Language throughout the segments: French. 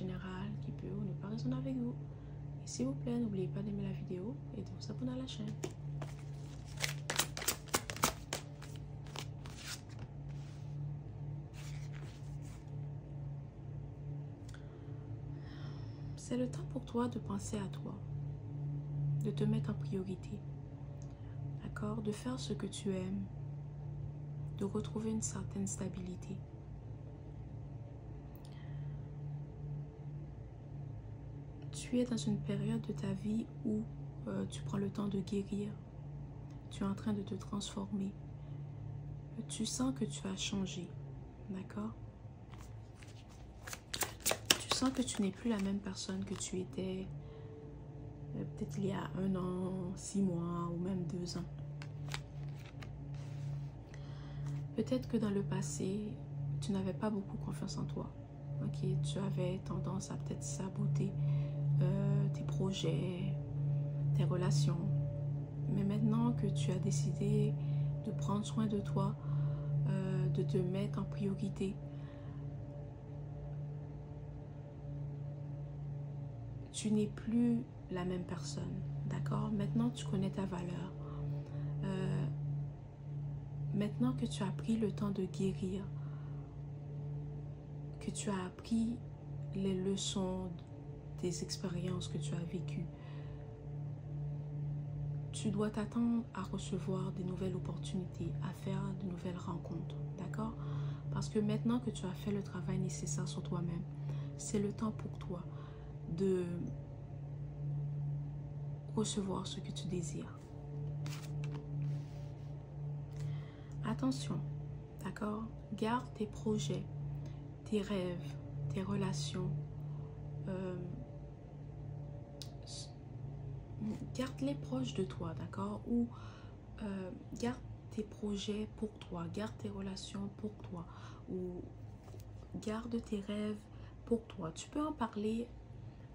général qui peut ou ne pas résonner avec vous. Et s'il vous plaît, n'oubliez pas d'aimer la vidéo et de vous abonner à la chaîne. C'est le temps pour toi de penser à toi, de te mettre en priorité, d'accord? De faire ce que tu aimes, de retrouver une certaine stabilité. Tu es dans une période de ta vie où tu prends le temps de guérir. Tu es en train de te transformer. Tu sens que tu as changé, d'accord? Tu sens que tu n'es plus la même personne que tu étais peut-être il y a 1 an, 6 mois ou même 2 ans. Peut-être que dans le passé, tu n'avais pas beaucoup confiance en toi. Ok, tu avais tendance à peut-être saboter tes projets, tes relations. Mais maintenant que tu as décidé de prendre soin de toi, de te mettre en priorité, tu n'es plus la même personne, d'accord? Maintenant, tu connais ta valeur. Maintenant que tu as pris le temps de guérir, que tu as appris les leçons des expériences que tu as vécues, tu dois t'attendre à recevoir de nouvelles opportunités, à faire de nouvelles rencontres, d'accord? Parce que maintenant que tu as fait le travail nécessaire sur toi-même, c'est le temps pour toi de recevoir ce que tu désires. Attention, d'accord? Garde tes projets, tes rêves, tes relations. Garde-les proches de toi, d'accord? Ou garde tes projets pour toi, garde tes relations pour toi, ou garde tes rêves pour toi. Tu peux en parler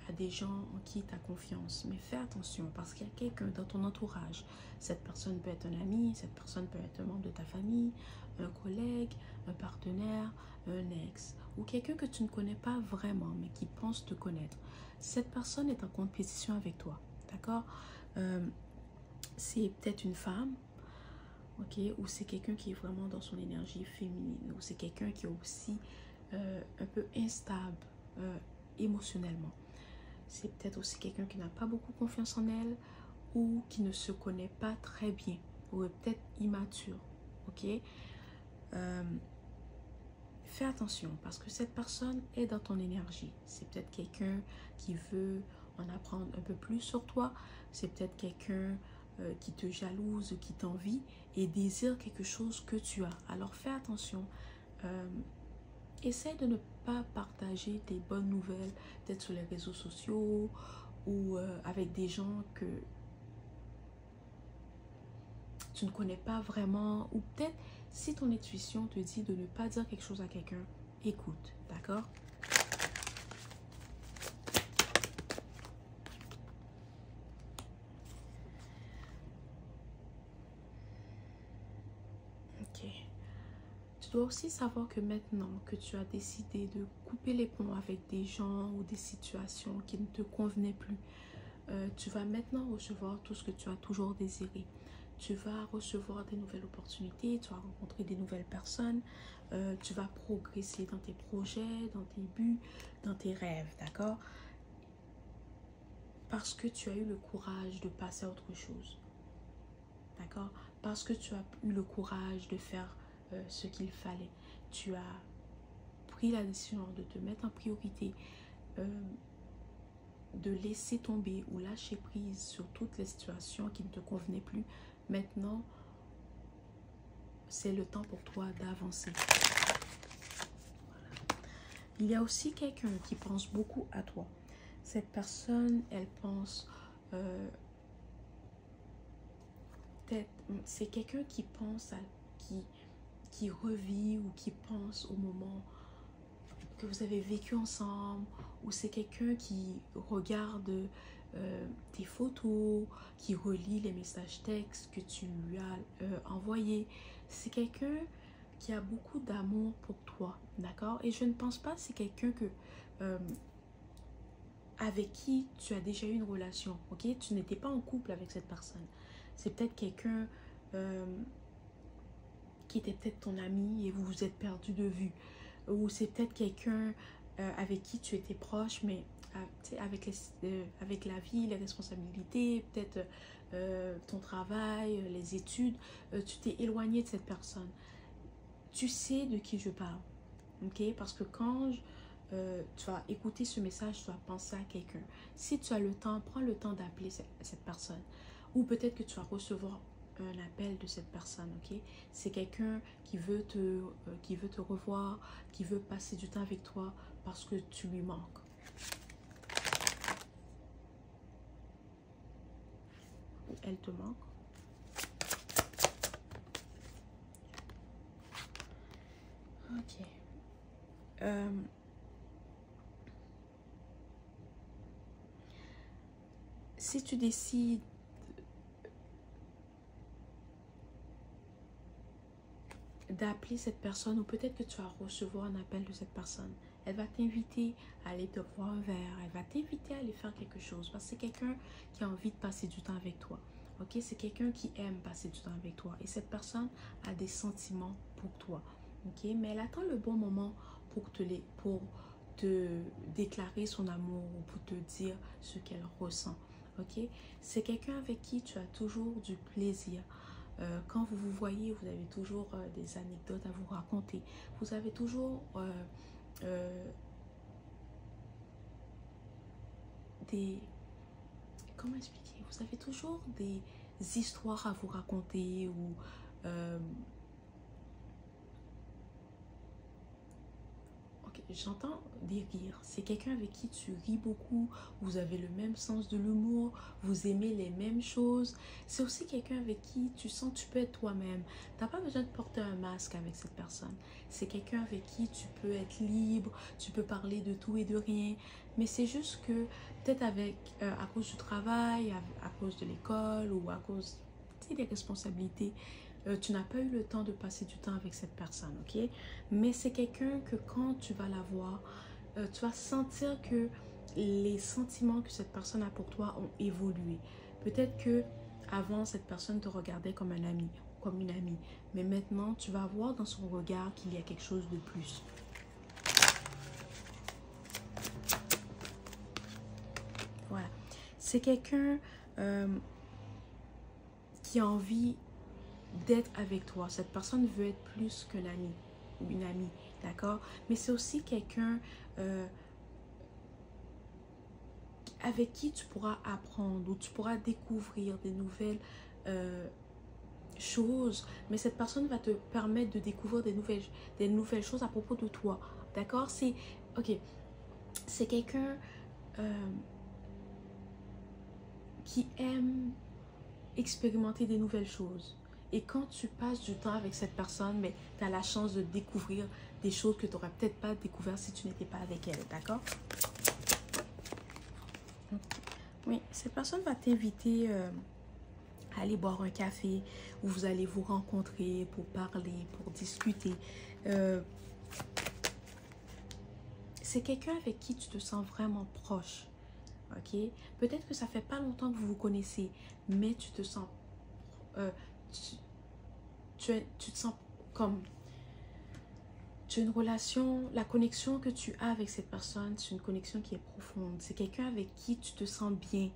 à des gens en qui tu as confiance, mais fais attention parce qu'il y a quelqu'un dans ton entourage. Cette personne peut être un ami, cette personne peut être un membre de ta famille, un collègue, un partenaire, un ex, ou quelqu'un que tu ne connais pas vraiment, mais qui pense te connaître. Cette personne est en compétition avec toi, d'accord? C'est peut-être une femme, ok, ou c'est quelqu'un qui est vraiment dans son énergie féminine, ou c'est quelqu'un qui est aussi un peu instable émotionnellement. C'est peut-être aussi quelqu'un qui n'a pas beaucoup confiance en elle ou qui ne se connaît pas très bien ou est peut-être immature, ok? Fais attention parce que cette personne est dans ton énergie. C'est peut-être quelqu'un qui veut en apprendre un peu plus sur toi. C'est peut-être quelqu'un qui te jalouse, qui t'envie et désire quelque chose que tu as. Alors fais attention. Essaye de ne pas partager tes bonnes nouvelles, peut-être sur les réseaux sociaux ou avec des gens que tu ne connais pas vraiment. Ou peut-être si ton intuition te dit de ne pas dire quelque chose à quelqu'un, écoute, d'accord? Ok. Tu dois aussi savoir que maintenant que tu as décidé de couper les ponts avec des gens ou des situations qui ne te convenaient plus, tu vas maintenant recevoir tout ce que tu as toujours désiré. Tu vas recevoir des nouvelles opportunités, tu vas rencontrer des nouvelles personnes, tu vas progresser dans tes projets, dans tes buts, dans tes rêves, d'accord? Parce que tu as eu le courage de passer à autre chose, d'accord? Parce que tu as eu le courage de faire ce qu'il fallait. Tu as pris la décision de te mettre en priorité, de laisser tomber ou lâcher prise sur toutes les situations qui ne te convenaient plus. Maintenant, c'est le temps pour toi d'avancer. Voilà. Il y a aussi quelqu'un qui pense beaucoup à toi. Cette personne, elle pense... c'est quelqu'un qui pense à... qui revit ou qui pense au moment que vous avez vécu ensemble, ou c'est quelqu'un qui regarde tes photos, qui relit les messages textes que tu lui as envoyés. C'est quelqu'un qui a beaucoup d'amour pour toi, d'accord? Et je ne pense pas que c'est quelqu'un avec qui tu as déjà eu une relation, ok? Tu n'étais pas en couple avec cette personne. C'est peut-être quelqu'un qui était peut-être ton ami et vous vous êtes perdu de vue. Ou c'est peut-être quelqu'un avec qui tu étais proche, mais avec la vie, les responsabilités, peut-être ton travail, les études, tu t'es éloigné de cette personne. Tu sais de qui je parle, ok? Parce que quand tu vas écouter ce message, tu vas penser à quelqu'un. Si tu as le temps, prends le temps d'appeler cette personne. Ou peut-être que tu vas recevoir un appel de cette personne, ok? C'est quelqu'un qui veut te revoir, qui veut passer du temps avec toi parce que tu lui manques. Ou elle te manque. Ok. Si tu décides d'appeler cette personne, ou peut-être que tu vas recevoir un appel de cette personne, elle va t'inviter à aller te boire un verre, elle va t'inviter à aller faire quelque chose, parce que c'est quelqu'un qui a envie de passer du temps avec toi, ok? C'est quelqu'un qui aime passer du temps avec toi, et cette personne a des sentiments pour toi, ok? Mais elle attend le bon moment pour te déclarer son amour, ou pour te dire ce qu'elle ressent, ok? C'est quelqu'un avec qui tu as toujours du plaisir. Quand vous vous voyez, vous avez toujours des anecdotes à vous raconter. Vous avez toujours des... Comment expliquer? Vous avez toujours des histoires à vous raconter ou... J'entends des rires. C'est quelqu'un avec qui tu ris beaucoup, vous avez le même sens de l'humour, vous aimez les mêmes choses. C'est aussi quelqu'un avec qui tu sens que tu peux être toi-même. Tu n'as pas besoin de porter un masque avec cette personne. C'est quelqu'un avec qui tu peux être libre, tu peux parler de tout et de rien. Mais c'est juste que peut-être à cause du travail, à cause de l'école ou à cause des responsabilités, tu n'as pas eu le temps de passer du temps avec cette personne, ok? Mais c'est quelqu'un que quand tu vas la voir, tu vas sentir que les sentiments que cette personne a pour toi ont évolué. Peut-être que avant cette personne te regardait comme un ami, comme une amie, mais maintenant tu vas voir dans son regard qu'il y a quelque chose de plus. Voilà. C'est quelqu'un qui a envie d'être avec toi. Cette personne veut être plus qu'un ami ou une amie, d'accord? Mais c'est aussi quelqu'un avec qui tu pourras apprendre ou tu pourras découvrir des nouvelles choses. Mais cette personne va te permettre de découvrir des nouvelles choses à propos de toi, d'accord? Ok, c'est quelqu'un qui aime expérimenter des nouvelles choses. Et quand tu passes du temps avec cette personne, mais tu as la chance de découvrir des choses que tu n'aurais peut-être pas découvert si tu n'étais pas avec elle, d'accord? Oui, cette personne va t'inviter à aller boire un café où vous allez vous rencontrer pour parler, pour discuter. C'est quelqu'un avec qui tu te sens vraiment proche, ok? Peut-être que ça fait pas longtemps que vous vous connaissez, mais tu te sens... tu te sens comme... Tu as une relation, la connexion que tu as avec cette personne, c'est une connexion qui est profonde. C'est quelqu'un avec qui tu te sens bien,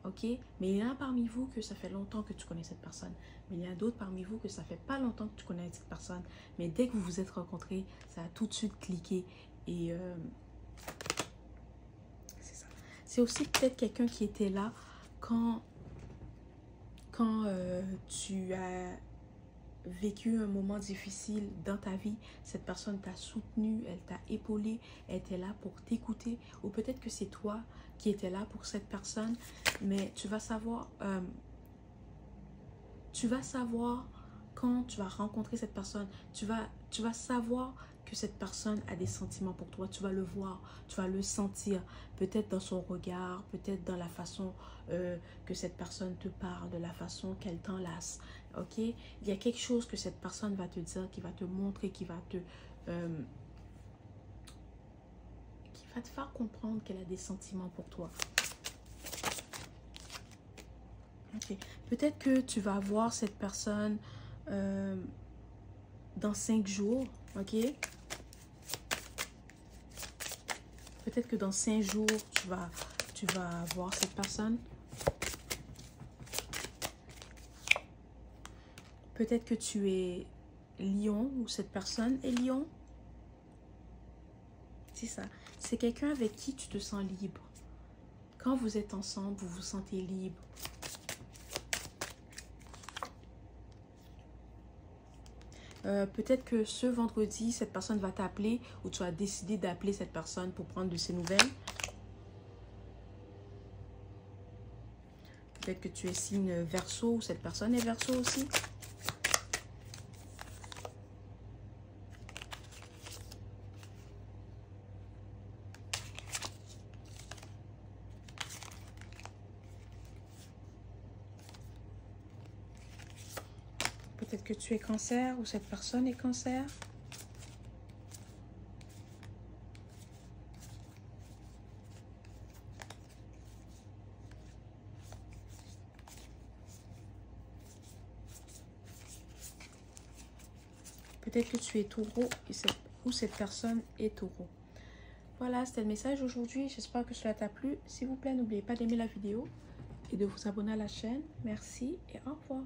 ok? Mais il y en a parmi vous que ça fait longtemps que tu connais cette personne. Mais il y en a d'autres parmi vous que ça fait pas longtemps que tu connais cette personne. Mais dès que vous vous êtes rencontrés, ça a tout de suite cliqué. Et c'est ça. C'est aussi peut-être quelqu'un qui était là quand tu as vécu un moment difficile dans ta vie, cette personne t'a soutenu, elle t'a épaulé, elle était là pour t'écouter, ou peut-être que c'est toi qui étais là pour cette personne, mais tu vas savoir quand tu vas rencontrer cette personne, tu vas savoir que cette personne a des sentiments pour toi, tu vas le voir, tu vas le sentir, peut-être dans son regard, peut-être dans la façon que cette personne te parle, de la façon qu'elle t'enlace, ok? Il y a quelque chose que cette personne va te dire, qui va te montrer, qui va va te faire comprendre qu'elle a des sentiments pour toi. Ok. Peut-être que tu vas voir cette personne dans 5 jours. Ok. Peut-être que dans 5 jours, tu vas voir cette personne. Peut-être que tu es lion ou cette personne est lion. C'est ça. C'est quelqu'un avec qui tu te sens libre. Quand vous êtes ensemble, vous vous sentez libre. Peut-être que ce vendredi, cette personne va t'appeler ou tu as décidé d'appeler cette personne pour prendre de ses nouvelles. Peut-être que tu es signe Verseau ou cette personne est Verseau aussi. Peut-être que tu es Cancer ou cette personne est Cancer. Peut-être que tu es Taureau ou cette personne est Taureau. Voilà, c'était le message aujourd'hui. J'espère que cela t'a plu. S'il vous plaît, n'oubliez pas d'aimer la vidéo et de vous abonner à la chaîne. Merci et au revoir.